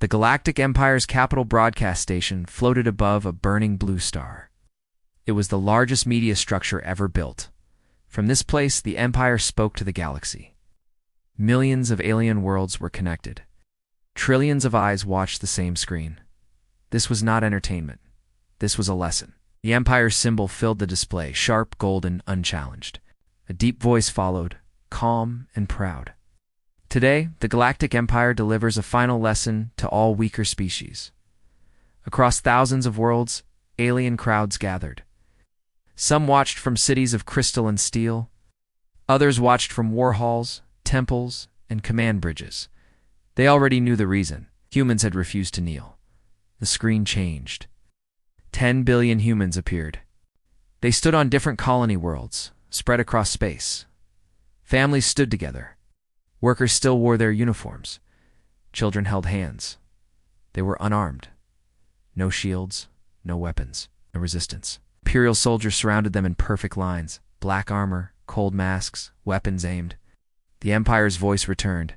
The Galactic Empire's capital broadcast station floated above a burning blue star. It was the largest media structure ever built. From this place, the Empire spoke to the galaxy. Millions of alien worlds were connected. Trillions of eyes watched the same screen. This was not entertainment. This was a lesson. The Empire's symbol filled the display, sharp, golden, unchallenged. A deep voice followed, calm and proud. Today, the Galactic Empire delivers a final lesson to all weaker species. Across thousands of worlds, alien crowds gathered. Some watched from cities of crystal and steel. Others watched from war halls, temples, and command bridges. They already knew the reason. Humans had refused to kneel. The screen changed. 10 billion humans appeared. They stood on different colony worlds, spread across space. Families stood together. Workers still wore their uniforms. Children held hands. They were unarmed. No shields, no weapons, no resistance. Imperial soldiers surrounded them in perfect lines. Black armor, cold masks, weapons aimed. The Empire's voice returned.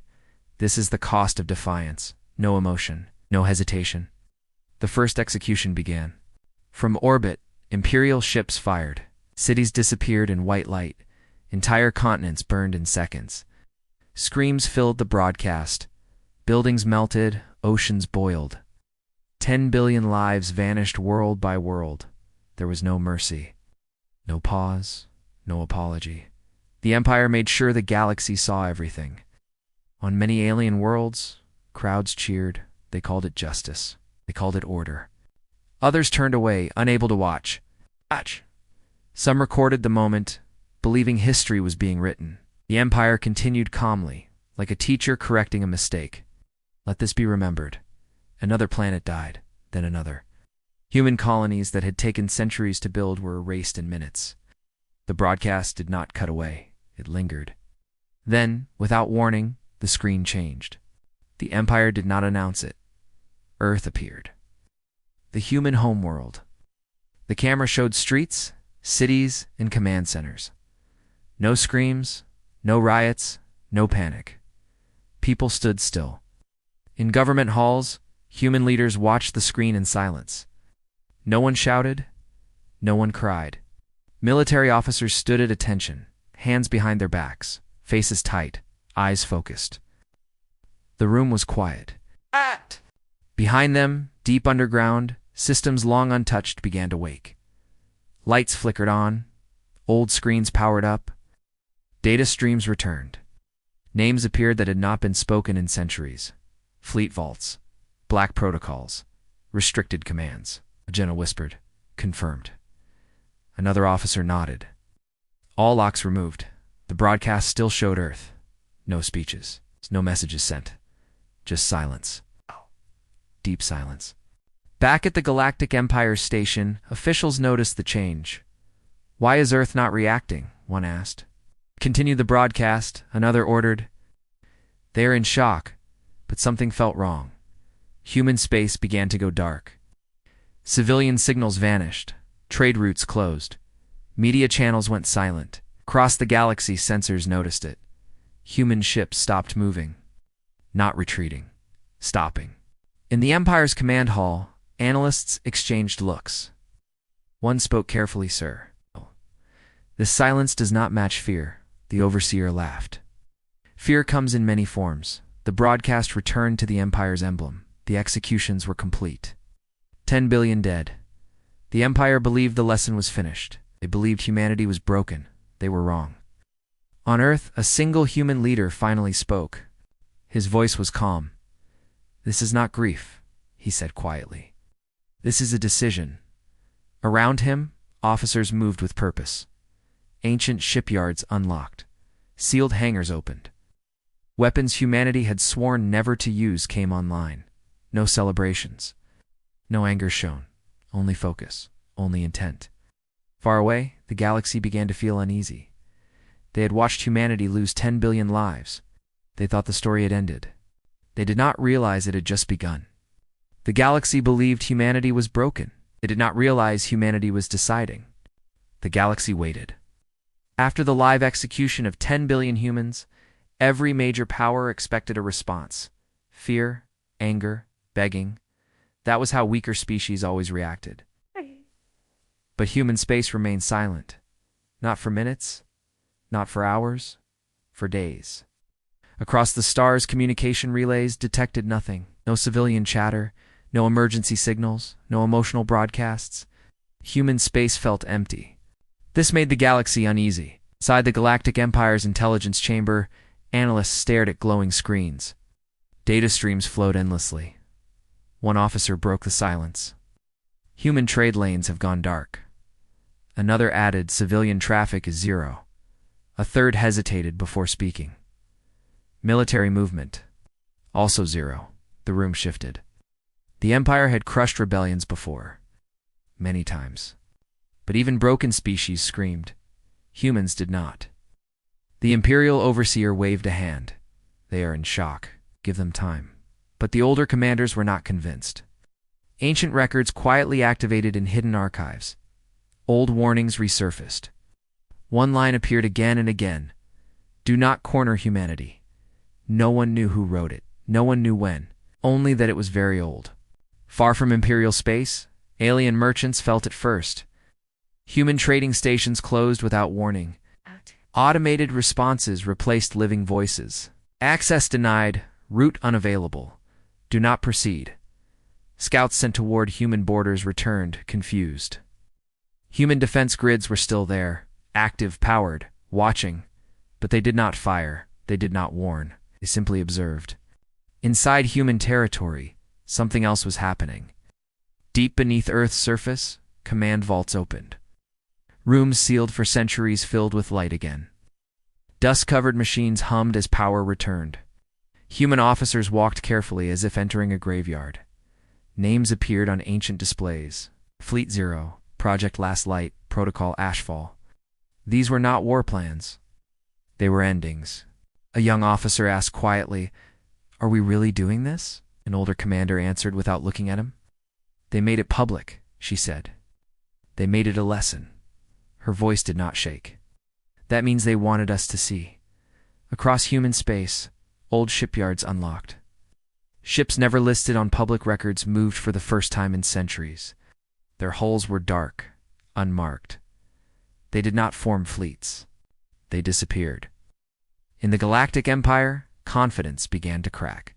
This is the cost of defiance. No emotion, no hesitation. The first execution began. From orbit, Imperial ships fired. Cities disappeared in white light. Entire continents burned in seconds. Screams filled the broadcast. Buildings melted, oceans boiled. 10 billion lives vanished world by world. There was no mercy. No pause, no apology. The Empire made sure the galaxy saw everything. On many alien worlds, crowds cheered. They called it justice. They called it order. Others turned away, unable to watch. Some recorded the moment, believing history was being written. The Empire continued calmly, like a teacher correcting a mistake. Let this be remembered. Another planet died, then another. Human colonies that had taken centuries to build were erased in minutes. The broadcast did not cut away. It lingered. Then, without warning, the screen changed. The Empire did not announce it. Earth appeared. The human homeworld. The camera showed streets, cities, and command centers. No screams, no riots, no panic. People stood still. In government halls, human leaders watched the screen in silence. No one shouted. No one cried. Military officers stood at attention, hands behind their backs, faces tight, eyes focused. The room was quiet. Behind them, deep underground, systems long untouched began to wake. Lights flickered on. Old screens powered up. Data streams returned. Names appeared that had not been spoken in centuries. Fleet vaults. Black protocols. Restricted commands. A general whispered. Confirmed. Another officer nodded. All locks removed. The broadcast still showed Earth. No speeches. No messages sent. Just silence. Deep silence. Back at the Galactic Empire station, officials noticed the change. Why is Earth not reacting? One asked. Continue the broadcast, another ordered. They are in shock, but something felt wrong. Human space began to go dark. Civilian signals vanished. Trade routes closed. Media channels went silent. Across the galaxy, sensors noticed it. Human ships stopped moving. Not retreating. Stopping. In the Empire's command hall, analysts exchanged looks. One spoke carefully, sir. This silence does not match fear, the overseer laughed. Fear comes in many forms. The broadcast returned to the Empire's emblem. The executions were complete. 10 billion dead. The Empire believed the lesson was finished. They believed humanity was broken. They were wrong. On Earth, a single human leader finally spoke. His voice was calm. This is not grief, he said quietly. This is a decision. Around him, officers moved with purpose. Ancient shipyards unlocked. Sealed hangars opened. Weapons humanity had sworn never to use came online. No celebrations. No anger shown. Only focus. Only intent. Far away, the galaxy began to feel uneasy. They had watched humanity lose 10 billion lives. They thought the story had ended. They did not realize it had just begun. The galaxy believed humanity was broken. They did not realize humanity was deciding. The galaxy waited. After the live execution of 10 billion humans, every major power expected a response. Fear, anger, begging. That was how weaker species always reacted. But human space remained silent. Not for minutes, not for hours, for days. Across the stars, communication relays detected nothing. No civilian chatter, no emergency signals, no emotional broadcasts. Human space felt empty. This made the galaxy uneasy. Inside the Galactic Empire's intelligence chamber, analysts stared at glowing screens. Data streams flowed endlessly. One officer broke the silence. Human trade lanes have gone dark. Another added civilian traffic is zero. A third hesitated before speaking. Military movement. Also zero. The room shifted. The Empire had crushed rebellions before. Many times. But even broken species screamed. Humans did not. The Imperial overseer waved a hand. They are in shock. Give them time. But the older commanders were not convinced. Ancient records quietly activated in hidden archives. Old warnings resurfaced. One line appeared again and again. Do not corner humanity. No one knew who wrote it. No one knew when. Only that it was very old. Far from Imperial space, alien merchants felt it first. Human trading stations closed without warning. Automated responses replaced living voices. Access denied, route unavailable. Do not proceed. Scouts sent toward human borders returned, confused. Human defense grids were still there, active, powered, watching. But they did not fire, they did not warn, they simply observed. Inside human territory, something else was happening. Deep beneath Earth's surface, command vaults opened. Rooms sealed for centuries filled with light again. Dust-covered machines hummed as power returned. Human officers walked carefully as if entering a graveyard. Names appeared on ancient displays. Fleet Zero, Project Last Light, Protocol Ashfall. These were not war plans. They were endings. A young officer asked quietly, "Are we really doing this?" An older commander answered without looking at him. "They made it public," she said. "They made it a lesson." Her voice did not shake. "That means they wanted us to see. Across human space, old shipyards unlocked. Ships never listed on public records moved for the first time in centuries. Their hulls were dark, unmarked. They did not form fleets. They disappeared. In the Galactic Empire, confidence began to crack.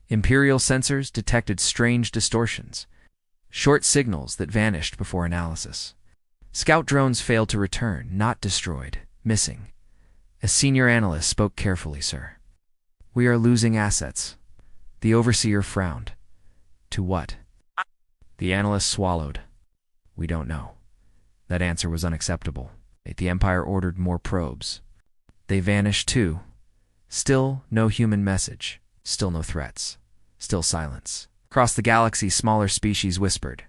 Imperial sensors detected strange distortions, short signals that vanished before analysis. Scout drones failed to return, not destroyed, missing. A senior analyst spoke carefully, "Sir. We are losing assets." The overseer frowned. "To what?" The analyst swallowed. "We don't know." That answer was unacceptable. The Empire ordered more probes. They vanished too. Still no human message. Still no threats. Still silence. Across the galaxy, smaller species whispered.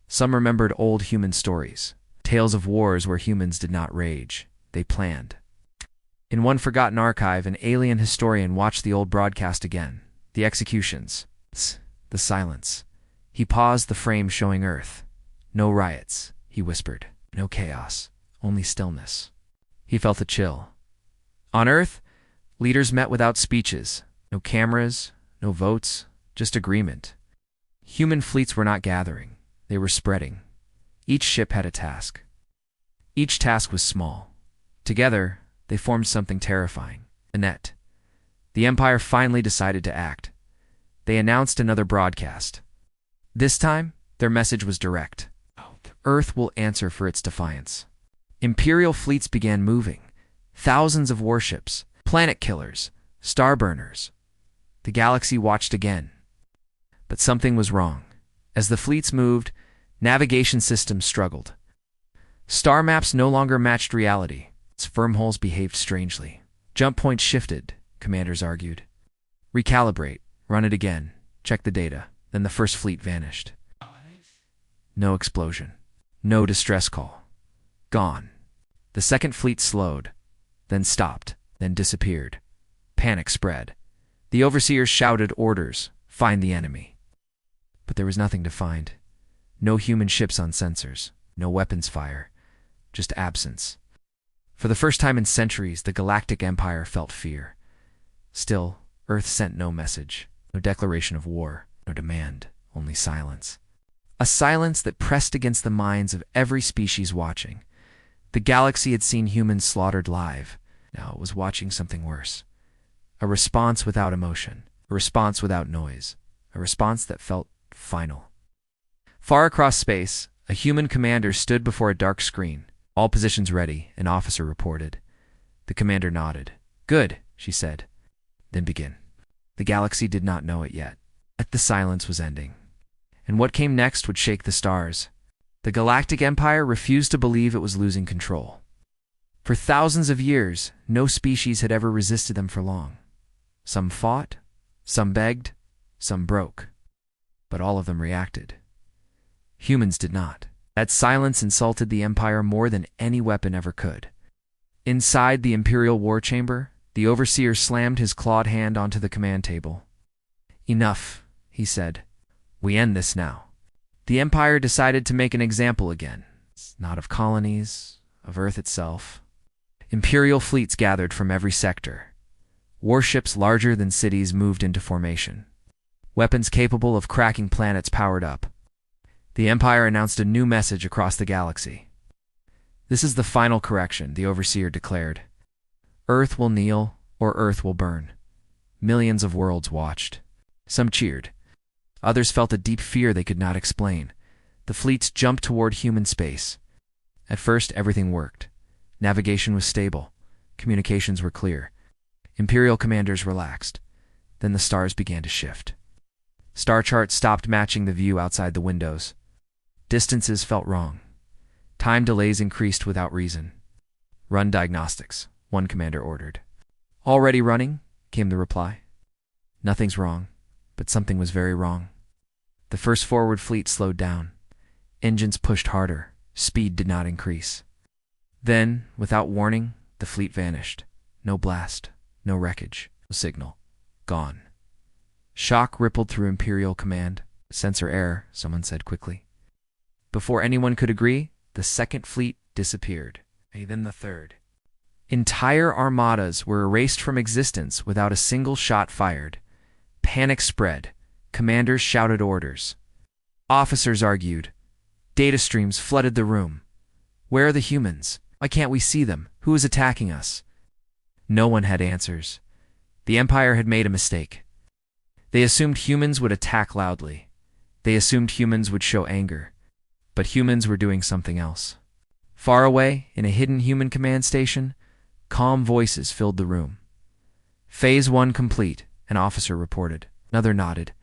Some remembered old human stories. Tales of wars where humans did not rage. They planned. In one forgotten archive, an alien historian watched the old broadcast again. The executions. The silence. He paused, the frame showing Earth. "No riots," he whispered. "No chaos. Only stillness." He felt a chill. On Earth, leaders met without speeches. No cameras, no votes, just agreement. Human fleets were not gathering. They were spreading. Each ship had a task. Each task was small. Together, they formed something terrifying. A net. The Empire finally decided to act. They announced another broadcast. This time, their message was direct. Earth will answer for its defiance. Imperial fleets began moving. Thousands of warships, planet killers, star burners. The galaxy watched again. But something was wrong. As the fleets moved, navigation systems struggled. Star maps no longer matched reality. Its firmholes behaved strangely. Jump points shifted, commanders argued. Recalibrate, run it again, check the data. Then the first fleet vanished. No explosion. No distress call. Gone. The second fleet slowed, then stopped, then disappeared. Panic spread. The overseers shouted orders, "Find the enemy." But there was nothing to find. No human ships on sensors, no weapons fire, just absence. For the first time in centuries, the Galactic Empire felt fear. Still, Earth sent no message, no declaration of war. No demand, only silence. A silence that pressed against the minds of every species watching. The galaxy had seen humans slaughtered live. Now it was watching something worse. A response without emotion. A response without noise. A response that felt final. Far across space, a human commander stood before a dark screen. All positions ready, an officer reported. The commander nodded. "Good," she said. "Then begin." The galaxy did not know it yet. The silence was ending. And what came next would shake the stars. The Galactic Empire refused to believe it was losing control. For thousands of years, no species had ever resisted them for long. Some fought, some begged, some broke. But all of them reacted. Humans did not. That silence insulted the Empire more than any weapon ever could. Inside the Imperial war chamber, the Overseer slammed his clawed hand onto the command table. "Enough," he said. "We end this now." The Empire decided to make an example again. Not of colonies, of Earth itself. Imperial fleets gathered from every sector. Warships larger than cities moved into formation. Weapons capable of cracking planets powered up. The Empire announced a new message across the galaxy. "This is the final correction," the Overseer declared. "Earth will kneel, or Earth will burn." Millions of worlds watched. Some cheered. Others felt a deep fear they could not explain. The fleets jumped toward human space. At first, everything worked. Navigation was stable. Communications were clear. Imperial commanders relaxed. Then the stars began to shift. Star charts stopped matching the view outside the windows. Distances felt wrong. Time delays increased without reason. "Run diagnostics," one commander ordered. "Already running," came the reply. Nothing's wrong, but something was very wrong. The first forward fleet slowed down. Engines pushed harder. Speed did not increase. Then, without warning, the fleet vanished. No blast, no wreckage, no signal. Gone. Shock rippled through Imperial command. "Sensor error," someone said quickly. Before anyone could agree, the second fleet disappeared. Then the third. Entire armadas were erased from existence without a single shot fired. Panic spread. Commanders shouted orders. Officers argued. Data streams flooded the room. "Where are the humans? Why can't we see them? Who is attacking us?" No one had answers. The Empire had made a mistake. They assumed humans would attack loudly. They assumed humans would show anger. But humans were doing something else. Far away, in a hidden human command station, calm voices filled the room. "Phase 1 complete," an officer reported. Another nodded.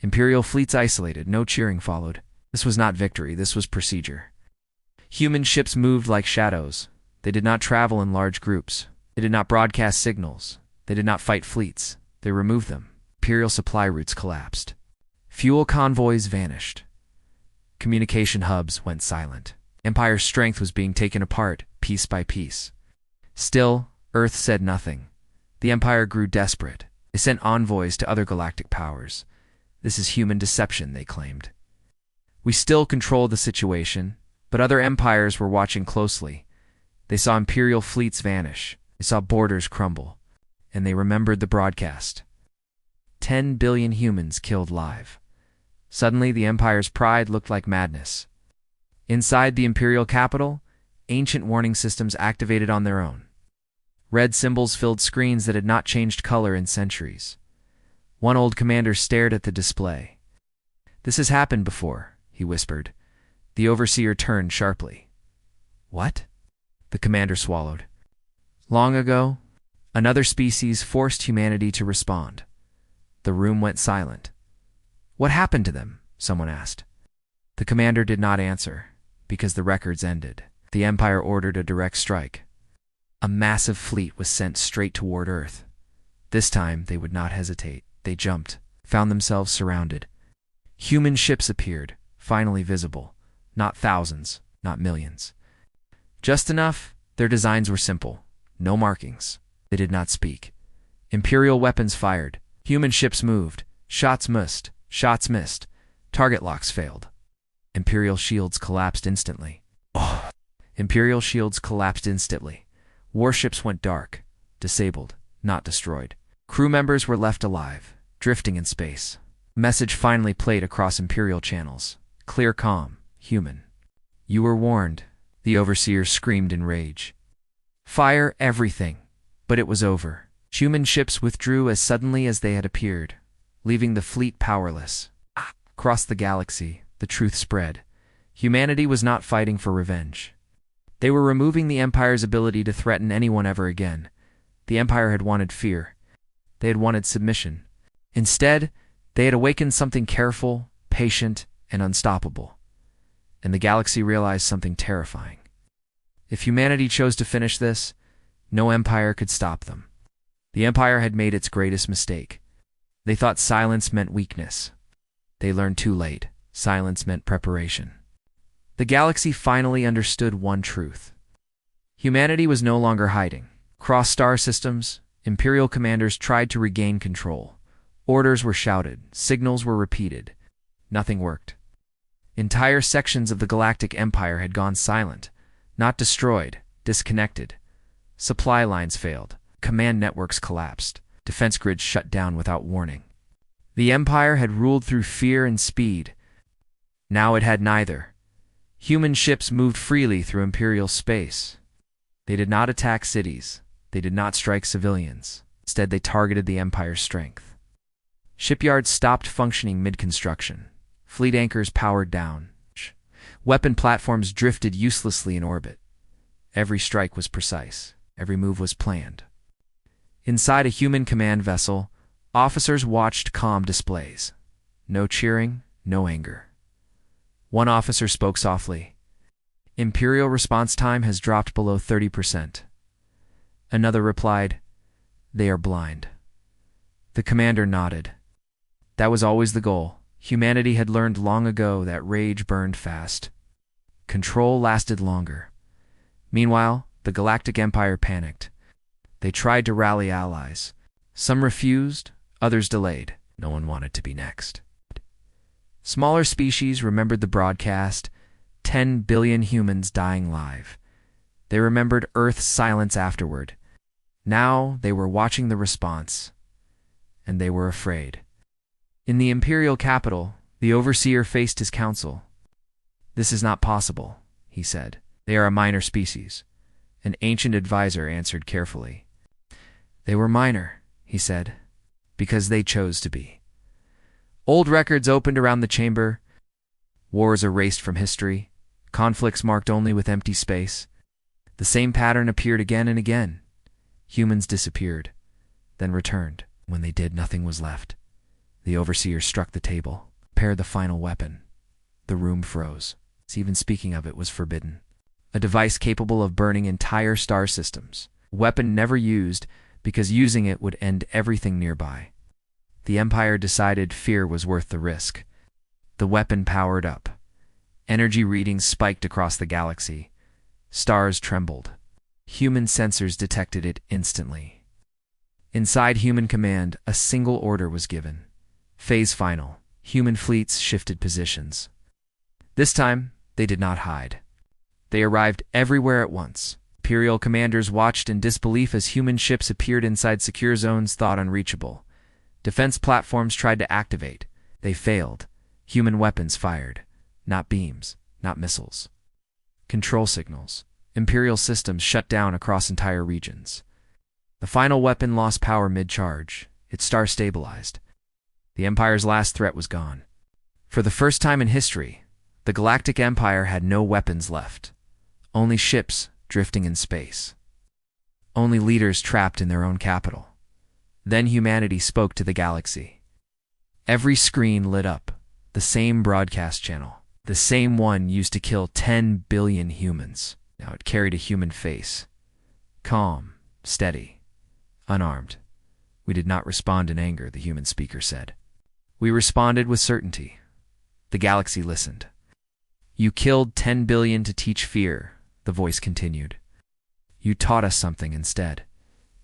Imperial fleets isolated, no cheering followed. This was not victory, this was procedure. Human ships moved like shadows. They did not travel in large groups. They did not broadcast signals. They did not fight fleets. They removed them. Imperial supply routes collapsed. Fuel convoys vanished. Communication hubs went silent. Empire's strength was being taken apart, piece by piece. Still, Earth said nothing. The Empire grew desperate. They sent envoys to other galactic powers. "This is human deception," they claimed. "We still control the situation," but other empires were watching closely. They saw Imperial fleets vanish. They saw borders crumble. And they remembered the broadcast. 10 billion humans killed live. Suddenly, the Empire's pride looked like madness. Inside the Imperial capital, ancient warning systems activated on their own. Red symbols filled screens that had not changed color in centuries. One old commander stared at the display. "This has happened before," he whispered. The Overseer turned sharply. "What?" The commander swallowed. "Long ago, another species forced humanity to respond." The room went silent. "What happened to them?" someone asked. The commander did not answer, because the records ended. The Empire ordered a direct strike. A massive fleet was sent straight toward Earth. This time, they would not hesitate. They jumped, found themselves surrounded. Human ships appeared, finally visible. Not thousands, not millions. Just enough, their designs were simple. No markings. They did not speak. Imperial weapons fired. Human ships moved. Shots missed. Shots missed. Target locks failed. Imperial shields collapsed instantly. Imperial shields collapsed instantly. Warships went dark. Disabled, not destroyed. Crew members were left alive, drifting in space. Message finally played across Imperial channels. Clear comm, human. You were warned, the overseer screamed in rage. Fire everything. But it was over. Human ships withdrew as suddenly as they had appeared, leaving the fleet powerless. Across the galaxy, the truth spread. Humanity was not fighting for revenge. They were removing the Empire's ability to threaten anyone ever again. The Empire had wanted fear. They had wanted submission. Instead, they had awakened something careful, patient, and unstoppable. And the galaxy realized something terrifying. If humanity chose to finish this, no empire could stop them. The Empire had made its greatest mistake. They thought silence meant weakness. They learned too late. Silence meant preparation. The galaxy finally understood one truth. Humanity was no longer hiding. Across star systems, Imperial commanders tried to regain control. Orders were shouted, signals were repeated. Nothing worked. Entire sections of the Galactic Empire had gone silent, not destroyed, disconnected. Supply lines failed, command networks collapsed, defense grids shut down without warning. The Empire had ruled through fear and speed. Now it had neither. Human ships moved freely through Imperial space. They did not attack cities. They did not strike civilians. Instead, they targeted the Empire's strength. Shipyards stopped functioning mid-construction. Fleet anchors powered down. Weapon platforms drifted uselessly in orbit. Every strike was precise. Every move was planned. Inside a human command vessel, officers watched calm displays. No cheering, no anger. One officer spoke softly. Imperial response time has dropped below 30%. Another replied, "They are blind." The commander nodded. That was always the goal. Humanity had learned long ago that rage burned fast. Control lasted longer. Meanwhile, the Galactic Empire panicked. They tried to rally allies. Some refused, others delayed. No one wanted to be next. Smaller species remembered the broadcast, 10 billion humans dying live. They remembered Earth's silence afterward. Now they were watching the response, and they were afraid. In the Imperial capital, the overseer faced his council. "This is not possible," he said. "They are a minor species." An ancient advisor answered carefully. "They were minor," he said, "because they chose to be." Old records opened around the chamber. Wars erased from history. Conflicts marked only with empty space. The same pattern appeared again and again. Humans disappeared, then returned. When they did, nothing was left. The overseer struck the table, prepared the final weapon. The room froze. Even speaking of it was forbidden. A device capable of burning entire star systems. A weapon never used, because using it would end everything nearby. The Empire decided fear was worth the risk. The weapon powered up. Energy readings spiked across the galaxy. Stars trembled. Human sensors detected it instantly. Inside Human Command, a single order was given. Phase final. Human fleets shifted positions. This time, they did not hide. They arrived everywhere at once. Imperial commanders watched in disbelief as human ships appeared inside secure zones thought unreachable. Defense platforms tried to activate. They failed. Human weapons fired. Not beams, not missiles. Control signals. Imperial systems shut down across entire regions. The final weapon lost power mid-charge. Its star stabilized. The Empire's last threat was gone. For the first time in history, the Galactic Empire had no weapons left. Only ships drifting in space. Only leaders trapped in their own capital. Then humanity spoke to the galaxy. Every screen lit up. The same broadcast channel. The same one used to kill 10 billion humans. Now it carried a human face. Calm, steady, unarmed. "We did not respond in anger," the human speaker said. "We responded with certainty." The galaxy listened. "You killed 10 billion to teach fear," the voice continued. "You taught us something instead."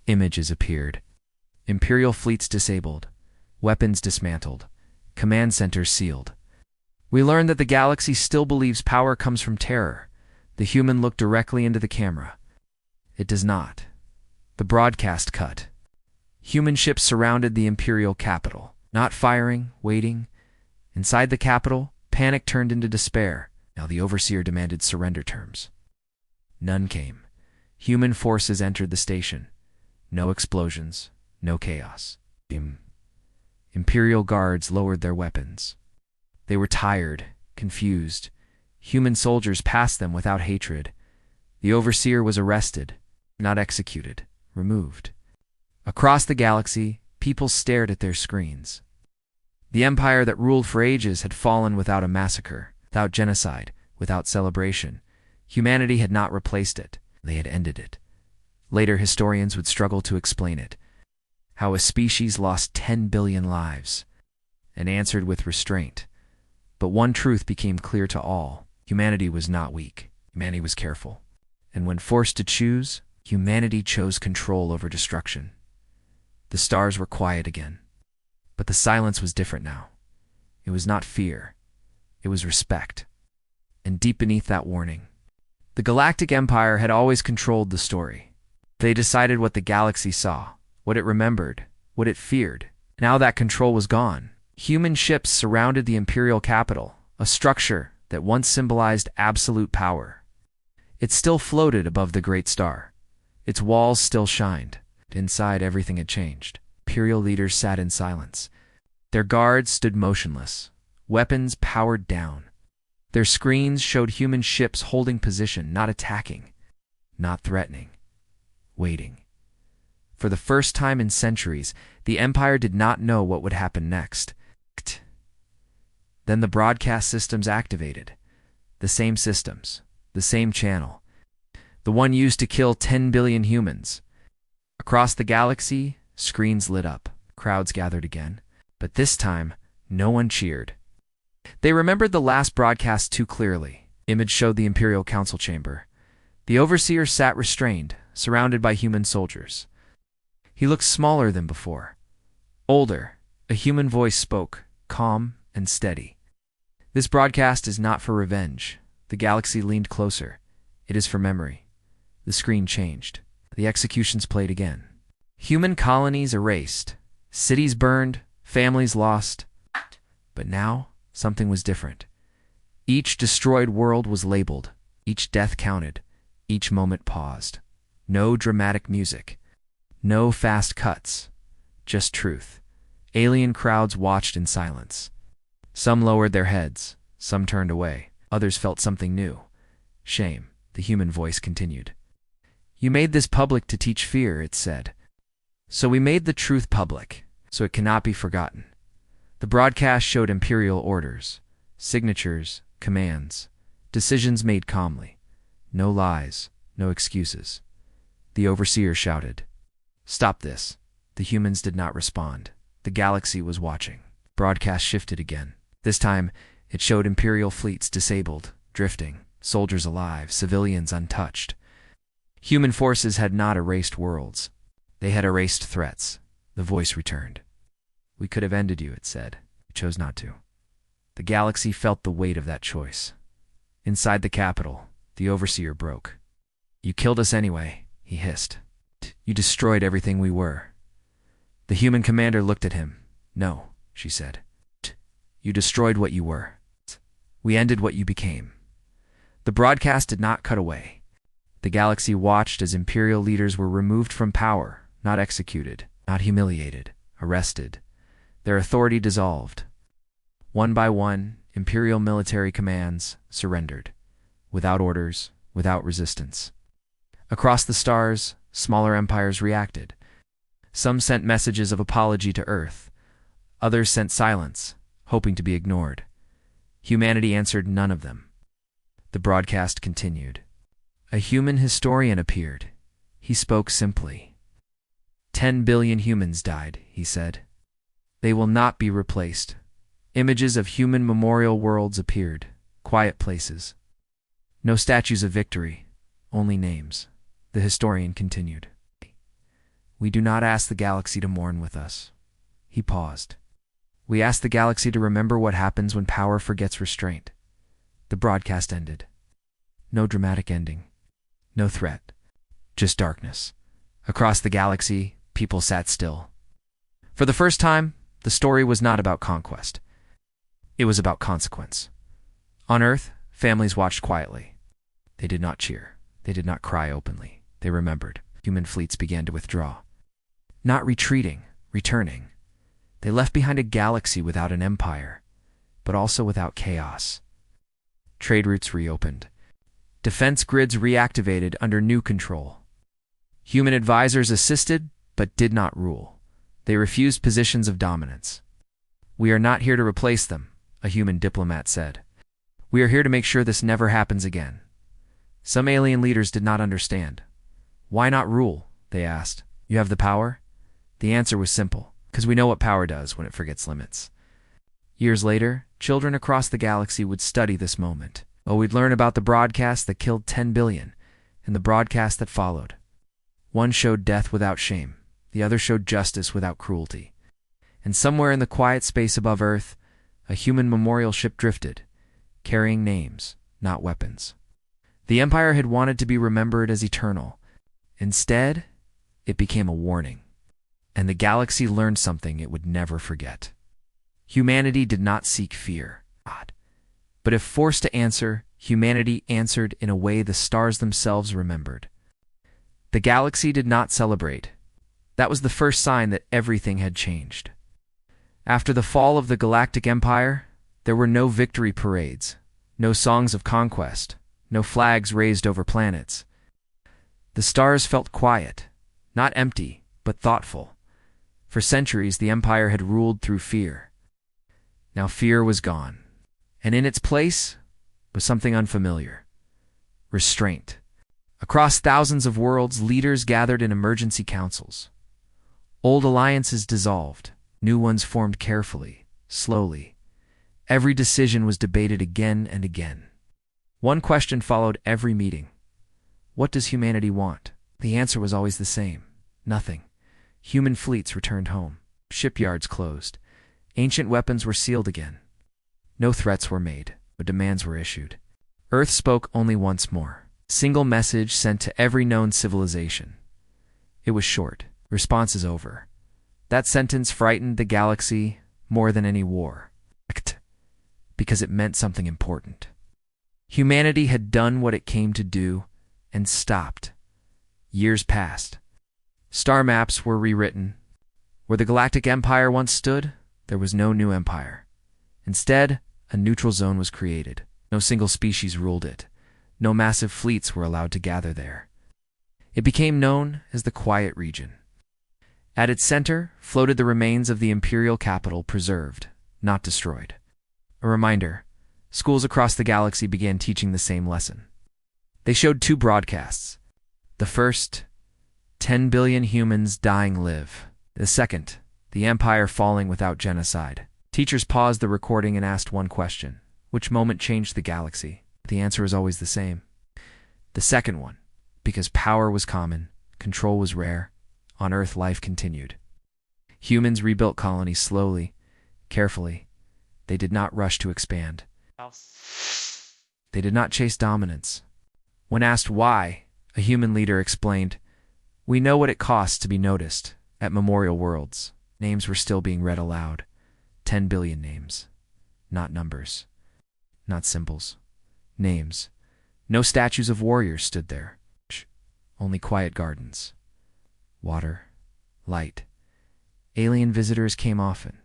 Images appeared. Imperial fleets disabled. Weapons dismantled. Command centers sealed. "We learned that the galaxy still believes power comes from terror." The human looked directly into the camera. "It does not." The broadcast cut. Human ships surrounded the Imperial capital. Not firing, waiting. Inside the capital, panic turned into despair. Now the overseer demanded surrender terms. None came. Human forces entered the station. No explosions, no chaos. Imperial guards lowered their weapons. They were tired, confused. Human soldiers passed them without hatred. The overseer was arrested, not executed, removed. Across the galaxy, people stared at their screens. The empire that ruled for ages had fallen without a massacre, without genocide, without celebration. Humanity had not replaced it. They had ended it. Later historians would struggle to explain it. How a species lost 10 billion lives and answered with restraint. But one truth became clear to all. Humanity was not weak. Humanity was careful. And when forced to choose, humanity chose control over destruction. The stars were quiet again. But the silence was different now. It was not fear. It was respect. And deep beneath that warning, the Galactic Empire had always controlled the story. They decided what the galaxy saw, what it remembered, what it feared. Now that control was gone. Human ships surrounded the Imperial capital, a structure that once symbolized absolute power. It still floated above the Great Star. Its walls still shined. Inside, everything had changed. Imperial leaders sat in silence. Their guards stood motionless, weapons powered down. Their screens showed human ships holding position, not attacking, not threatening, waiting. For the first time in centuries, the Empire did not know what would happen next. Then the broadcast systems activated. The same systems, the same channel. The one used to kill 10 billion humans. Across the galaxy, screens lit up. Crowds gathered again. But this time, no one cheered. They remembered the last broadcast too clearly. Image showed the Imperial Council chamber. The overseer sat restrained, surrounded by human soldiers. He looked smaller than before. Older, a human voice spoke, calm and steady. This broadcast is not for revenge. The galaxy leaned closer. It is for memory. The screen changed. The executions played again. Human colonies erased. Cities burned. Families lost. But now, something was different. Each destroyed world was labeled. Each death counted. Each moment paused. No dramatic music. No fast cuts. Just truth. Alien crowds watched in silence. Some lowered their heads. Some turned away. Others felt something new. Shame. The human voice continued. You made this public to teach fear, it said. So we made the truth public, so it cannot be forgotten. The broadcast showed Imperial orders, signatures, commands, decisions made calmly. No lies, no excuses. The overseer shouted, "Stop this." The humans did not respond. The galaxy was watching. Broadcast shifted again. This time, it showed Imperial fleets disabled, drifting, soldiers alive, civilians untouched. Human forces had not erased worlds. They had erased threats. The voice returned. We could have ended you, it said. We chose not to. The galaxy felt the weight of that choice. Inside the capital, the overseer broke. You killed us anyway, he hissed. You destroyed everything we were. The human commander looked at him. No, she said. You destroyed what you were. We ended what you became. The broadcast did not cut away. The galaxy watched as Imperial leaders were removed from power, not executed, not humiliated, arrested. Their authority dissolved. One by one, Imperial military commands surrendered, without orders, without resistance. Across the stars, smaller empires reacted. Some sent messages of apology to Earth. Others sent silence, hoping to be ignored. Humanity answered none of them. The broadcast continued. A human historian appeared. He spoke simply. 10 billion humans died, he said. They will not be replaced. Images of human memorial worlds appeared, quiet places. No statues of victory, only names. The historian continued. We do not ask the galaxy to mourn with us. He paused. We ask the galaxy to remember what happens when power forgets restraint. The broadcast ended. No dramatic ending. No threat. Just darkness. Across the galaxy, people sat still. For the first time, The story was not about conquest. It was about consequence. On Earth, families watched quietly. They did not cheer. They did not cry openly. They remembered. Human fleets began to withdraw. Not retreating, returning. They left behind a galaxy without an empire, but also without chaos. Trade routes reopened. Defense grids reactivated under new control. Human advisors assisted, but did not rule. They refused positions of dominance. "We are not here to replace them," a human diplomat said. "We are here to make sure this never happens again." Some alien leaders did not understand. "Why not rule?" they asked. "You have the power?" The answer was simple, because we know what power does when it forgets limits. Years later, children across the galaxy would study this moment. Oh, we'd learn about the broadcast that killed 10 billion, and the broadcast that followed. One showed death without shame. The other showed justice without cruelty. And somewhere in the quiet space above Earth, a human memorial ship drifted, carrying names, not weapons. The Empire had wanted to be remembered as eternal. Instead, it became a warning. And the galaxy learned something it would never forget. Humanity did not seek fear, but if forced to answer, humanity answered in a way the stars themselves remembered. The galaxy did not celebrate. That was the first sign that everything had changed. After the fall of the Galactic Empire, there were no victory parades, no songs of conquest, no flags raised over planets. The stars felt quiet, not empty, but thoughtful. For centuries, the Empire had ruled through fear. Now fear was gone, and in its place was something unfamiliar: restraint. Across thousands of worlds, leaders gathered in emergency councils. Old alliances dissolved, new ones formed carefully, slowly. Every decision was debated again and again. One question followed every meeting: what does humanity want? The answer was always the same: nothing. Human fleets returned home. Shipyards closed. Ancient weapons were sealed again. No threats were made, but demands were issued. Earth spoke only once more. Single message sent to every known civilization. It was short: response is over. That sentence frightened the galaxy more than any war, because it meant something important. Humanity had done what it came to do and stopped. Years passed. Star maps were rewritten. Where the Galactic Empire once stood, there was no new empire. Instead, a neutral zone was created. No single species ruled it. No massive fleets were allowed to gather there. It became known as the Quiet Region. At its center floated the remains of the Imperial capital, preserved, not destroyed. A reminder: schools across the galaxy began teaching the same lesson. They showed two broadcasts. The first, 10 billion humans dying live. The second, the Empire falling without genocide. Teachers paused the recording and asked one question: which moment changed the galaxy? The answer is always the same: the second one, because power was common, control was rare. On Earth, life continued. Humans rebuilt colonies slowly, carefully. They did not rush to expand. They did not chase dominance. When asked why, a human leader explained, "We know what it costs to be noticed." At memorial worlds, names were still being read aloud. 10 billion names. Not numbers. Not symbols. Names. No statues of warriors stood there. Only quiet gardens. Water. Light. Alien visitors came often.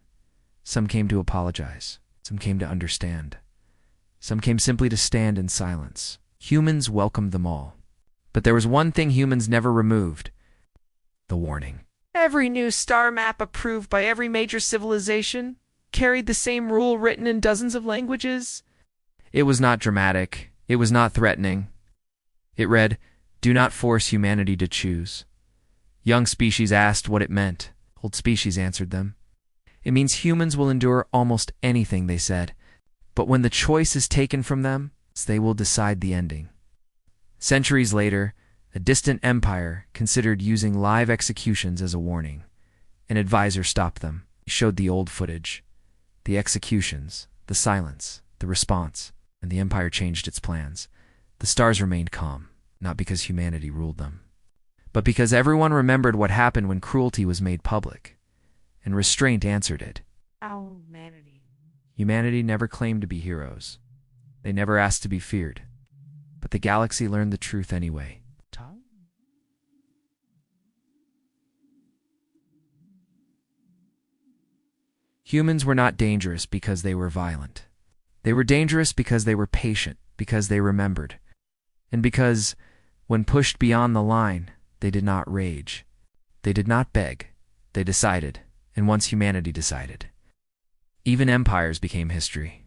Some came to apologize. Some came to understand. Some came simply to stand in silence. Humans welcomed them all. But there was one thing humans never removed: the warning. Every new star map approved by every major civilization carried the same rule written in dozens of languages. It was not dramatic. It was not threatening. It read, "Do not force humanity to choose." Young species asked what it meant. Old species answered them. "It means humans will endure almost anything," they said. "But when the choice is taken from them, they will decide the ending." Centuries later, a distant empire considered using live executions as a warning. An advisor stopped them. He showed the old footage, the executions, the silence, the response, and the empire changed its plans. The stars remained calm, not because humanity ruled them, but because everyone remembered what happened when cruelty was made public. And Restraint answered it. Our humanity. Humanity never claimed to be heroes. They never asked to be feared. But the galaxy learned the truth anyway. Tom? Humans were not dangerous because they were violent. They were dangerous because they were patient, because they remembered, and because, when pushed beyond the line, they did not rage. They did not beg. They decided, and once humanity decided, even empires became history.